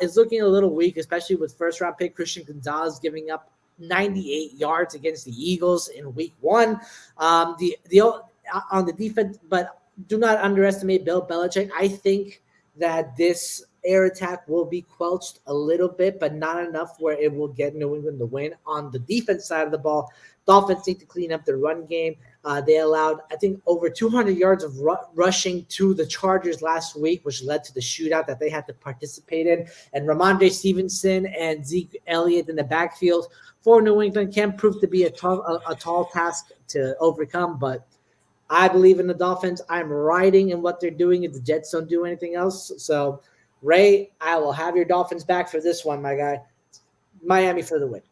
is looking a little weak, especially with first-round pick Christian Gonzalez giving up 98 yards against the Eagles in week 1. On the defense, but do not underestimate Bill Belichick. I think that this air attack will be quelched a little bit, but not enough where it will get New England the win. On the defense side of the ball, Dolphins need to clean up their run game. They allowed, I think, over 200 yards of rushing to the Chargers last week, which led to the shootout that they had to participate in. And Ramondre Stevenson and Zeke Elliott in the backfield for New England can prove to be a tall task to overcome. But I believe in the Dolphins. I'm riding in what they're doing if the Jets don't do anything else. So, Ray, I will have your Dolphins back for this one, my guy. Miami for the win.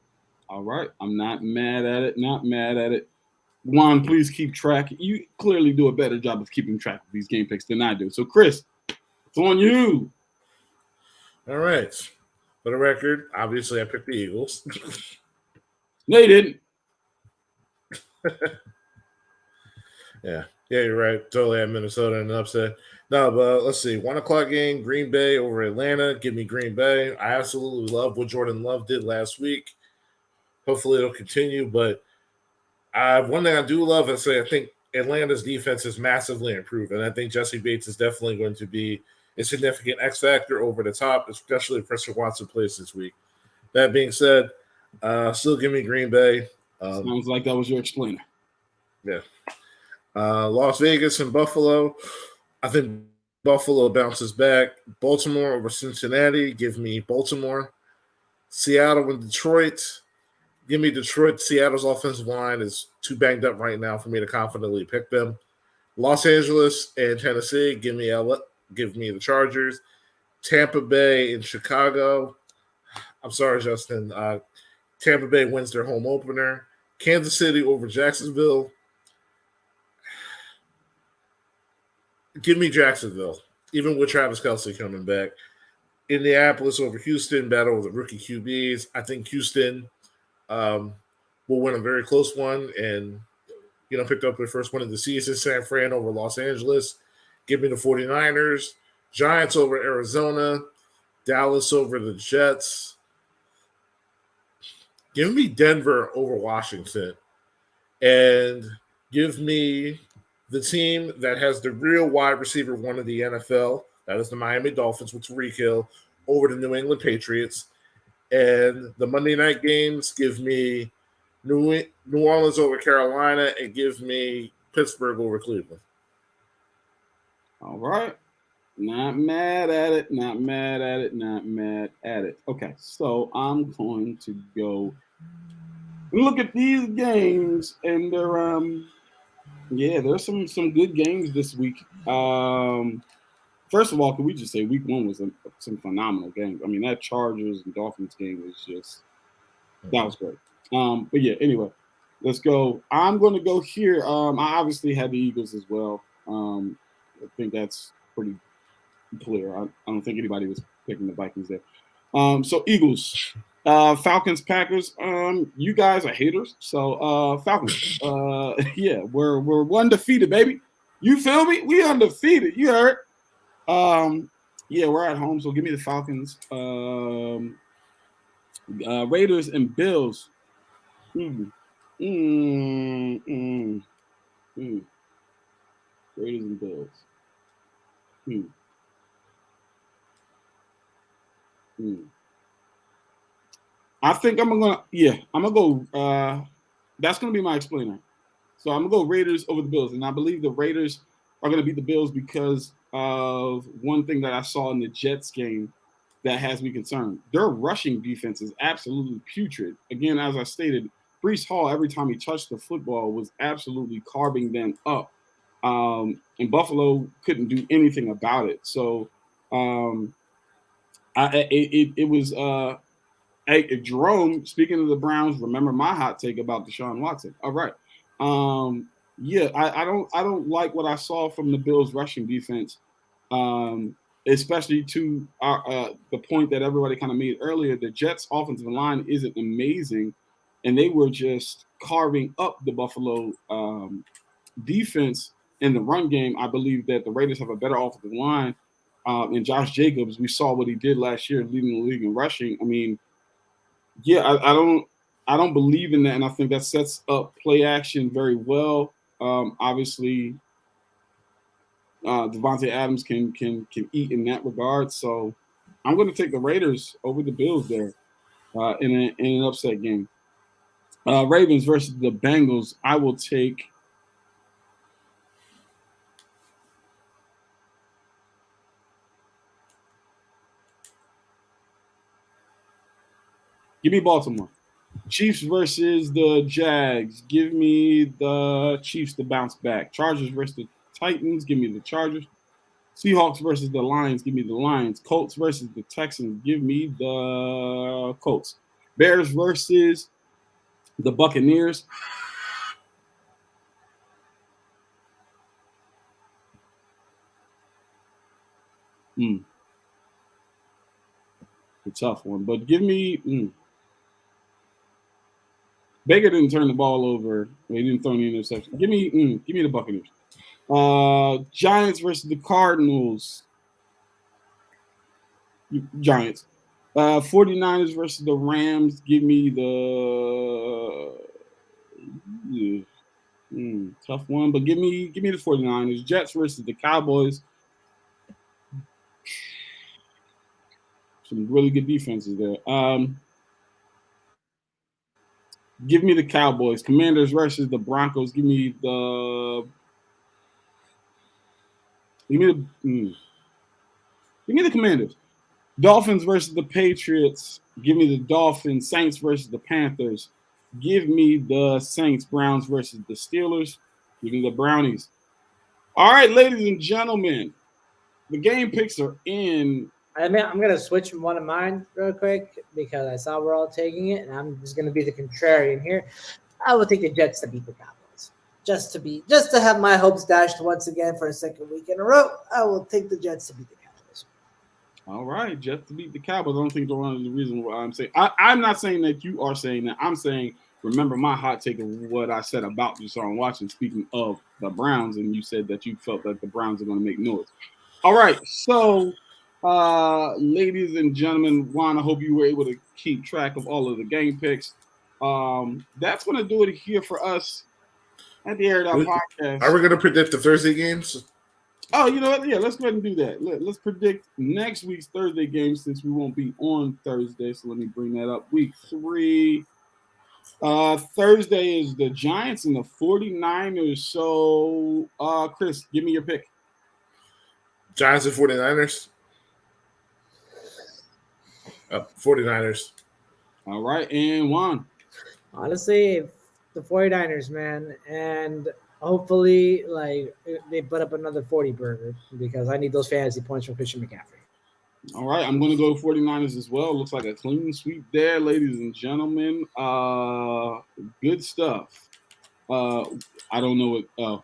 All right. I'm not mad at it. Juan, please keep track. You clearly do a better job of keeping track of these game picks than I do. So, Chris, it's on you. All right. For the record, obviously I picked the Eagles. No, you didn't. Yeah, you're right. Totally had Minnesota in an upset. No, but let's see. 1 o'clock game, Green Bay over Atlanta. Give me Green Bay. I absolutely love what Jordan Love did last week. Hopefully it'll continue, but one thing I do love is I think Atlanta's defense is massively improved, and I think Jesse Bates is definitely going to be a significant X factor over the top, especially if Christian Watson plays this week. That being said, still give me Green Bay. Sounds like that was your explainer. Yeah. Las Vegas and Buffalo. I think Buffalo bounces back. Baltimore over Cincinnati. Give me Baltimore. Seattle and Detroit. Give me Detroit. Seattle's offensive line is too banged up right now for me to confidently pick them. Los Angeles and Tennessee. Give me the Chargers. Tampa Bay and Chicago. I'm sorry, Justin. Tampa Bay wins their home opener. Kansas City over Jacksonville. Give me Jacksonville, even with Travis Kelce coming back. Indianapolis over Houston, battle of the rookie QBs. I think Houston will win a very close one and, pick up their first win of the season. San Fran over Los Angeles. Give me the 49ers. Giants over Arizona. Dallas over the Jets. Give me Denver over Washington. And give me the team that has the real wide receiver one of the NFL. That is the Miami Dolphins with Tyreek Hill over the New England Patriots. And the Monday night games, give me New Orleans over Carolina and give me Pittsburgh over Cleveland. All right. Not mad at it. Not mad at it. Not mad at it. Okay, so I'm going to go look at these games, and they're there's some good games this week. First of all, can we just say week one was some phenomenal games? I mean, that Chargers and Dolphins game was that was great. But yeah, anyway, let's go. I'm going to go here. I obviously had the Eagles as well. I think that's pretty clear. I don't think anybody was picking the Vikings there. So Eagles, Falcons, Packers. You guys are haters. So Falcons. Yeah, we're undefeated, baby. You feel me? We undefeated. You heard? Yeah, we're at home, so give me the Falcons. Raiders and Bills. Raiders and Bills. I think I'm gonna go. That's gonna be my explainer. So I'm gonna go Raiders over the Bills, and I believe the Raiders are gonna beat the Bills because of one thing that I saw in the Jets game that has me concerned. Their rushing defense is absolutely putrid. Again, as I stated, Breece Hall, every time he touched the football, was absolutely carving them up. And Buffalo couldn't do anything about it. So it was Jerome, speaking of the Browns, remember my hot take about Deshaun Watson. All right. Yeah, I don't like what I saw from the Bills rushing defense. Especially to the point that everybody kind of made earlier, the Jets offensive line isn't amazing, and they were just carving up the Buffalo defense in the run game. I believe that the Raiders have a better offensive line. And Josh Jacobs, we saw what he did last year, leading the league in rushing. I mean, yeah, I don't believe in that, and I think that sets up play action very well. Obviously, Devontae Adams can eat in that regard. So I'm going to take the Raiders over the Bills there in an upset game. Ravens versus the Bengals. I will take. Give me Baltimore. Chiefs versus the Jags. Give me the Chiefs to bounce back. Chargers versus the Titans. Give me the Chargers. Seahawks versus the Lions. Give me the Lions. Colts versus the Texans. Give me the Colts. Bears versus the Buccaneers. A tough one, but give me. Baker didn't turn the ball over. He didn't throw any interception. Give me the Buccaneers. Giants versus the Cardinals. Giants. 49ers versus the Rams. Give me the tough one, but give me the 49ers. Jets versus the Cowboys. Some really good defenses there. Give me the Cowboys. Commanders versus the Broncos. Give me the Commanders. Dolphins versus the Patriots. Give me the Dolphins. Saints versus the Panthers. Give me the Saints. Browns versus the Steelers. Give me the Brownies. All right, ladies and gentlemen, the game picks are in. I'm going to switch from one of mine real quick because I saw we're all taking it, and I'm just going to be the contrarian here. I will take the Jets to beat the Cowboys. just to have my hopes dashed once again for a second week in a row, I will take the Jets to beat the Cowboys. All right, Jets to beat the Cowboys. I don't think Duran is the reason why I'm saying. I'm not saying that you are saying that. I'm saying remember my hot take of what I said about Deshaun Watson. Speaking of the Browns, and you said that you felt that the Browns are going to make noise. All right, so ladies and gentlemen, Juan, I hope you were able to keep track of all of the game picks. That's going to do it here for us at the Air It Out Podcast. Are we going to predict the Thursday games? Oh, you know what? Yeah, let's go ahead and do that. Let's predict next week's Thursday game since we won't be on Thursday. So let me bring that up. Week 3. Thursday is the Giants and the 49ers. So, Chris, give me your pick. Giants and 49ers? 49ers. All right, and Juan. Honestly, the 49ers, man, and hopefully, they put up another 40 burger because I need those fantasy points from Christian McCaffrey. All right, I'm going to go 49ers as well. Looks like a clean sweep there, ladies and gentlemen. Good stuff. I don't know what.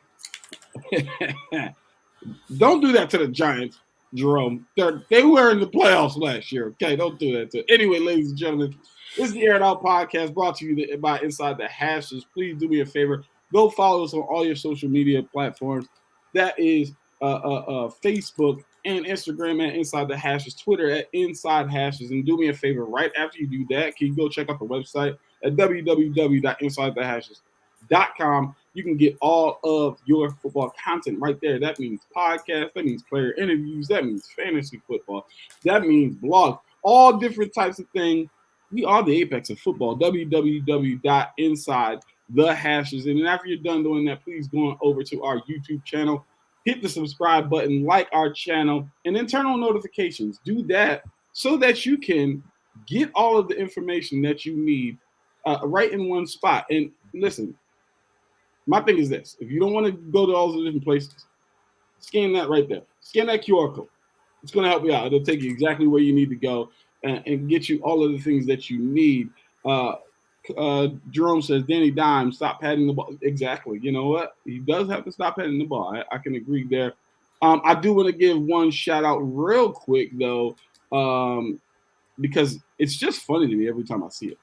Don't do that to the Giants, Jerome. They were in the playoffs last year. Okay, don't do that to. Anyway, ladies and gentlemen, this is the Air It Out Podcast brought to you by Inside the Hashes. Please do me a favor. Go follow us on all your social media platforms. That is Facebook and Instagram at Inside the Hashes, Twitter at Inside Hashes. And do me a favor, right after you do that, can you go check out the website at www.insidethehashes.com. You can get all of your football content right there. That means podcasts, that means player interviews, that means fantasy football, that means blogs, all different types of things. We are the apex of football. www.insidethehashes. And after you're done doing that, please go on over to our YouTube channel, hit the subscribe button, like our channel, and then turn on notifications. Do that so that you can get all of the information that you need right in one spot. And listen, my thing is this. If you don't want to go to all the different places, scan that right there. Scan that QR code. It's going to help you out. It'll take you exactly where you need to go and get you all of the things that you need. Jerome says, Danny Dimes, stop patting the ball. Exactly. You know what? He does have to stop patting the ball. I can agree there. I do want to give one shout out real quick, though, because it's just funny to me every time I see it.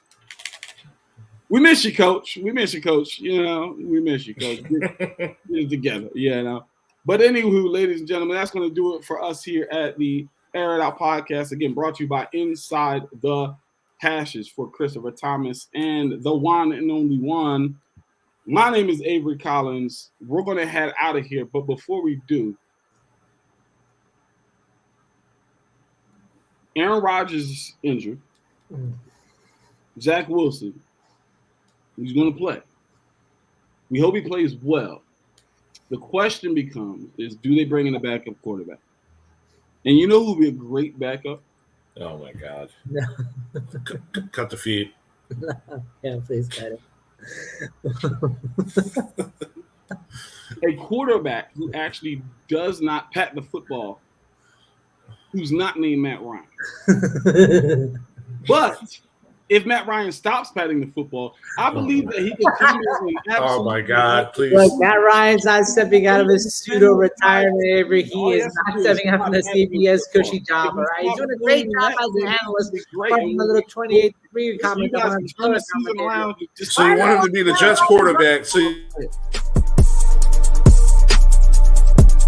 We miss you, Coach. We miss you, Coach. You know, we miss you, Coach. Get it together. Yeah, no. But anywho, ladies and gentlemen, that's going to do it for us here at the Air It Out Podcast. Again, brought to you by Inside the Hashes for Christopher Thomas and the one and only one. My name is Avery Collins. We're going to head out of here. But before we do, Aaron Rodgers is injured. Zach Wilson, he's going to play. We hope he plays well. The question becomes is, do they bring in a backup quarterback? And you know who would be a great backup? Oh, my God. No. Cut the feed. Yeah, please cut it. A quarterback who actually does not pat the football, who's not named Matt Ryan. But if Matt Ryan stops patting the football, I believe that he can come in and Oh, my God, please. Look, Matt Ryan's not stepping out of his pseudo-retirement. He is not stepping out of the CBS cushy job, all right? He's doing a great job as an analyst. From the little 28-3 comment on turn the season around. So you wanted to be the Jets quarterback. So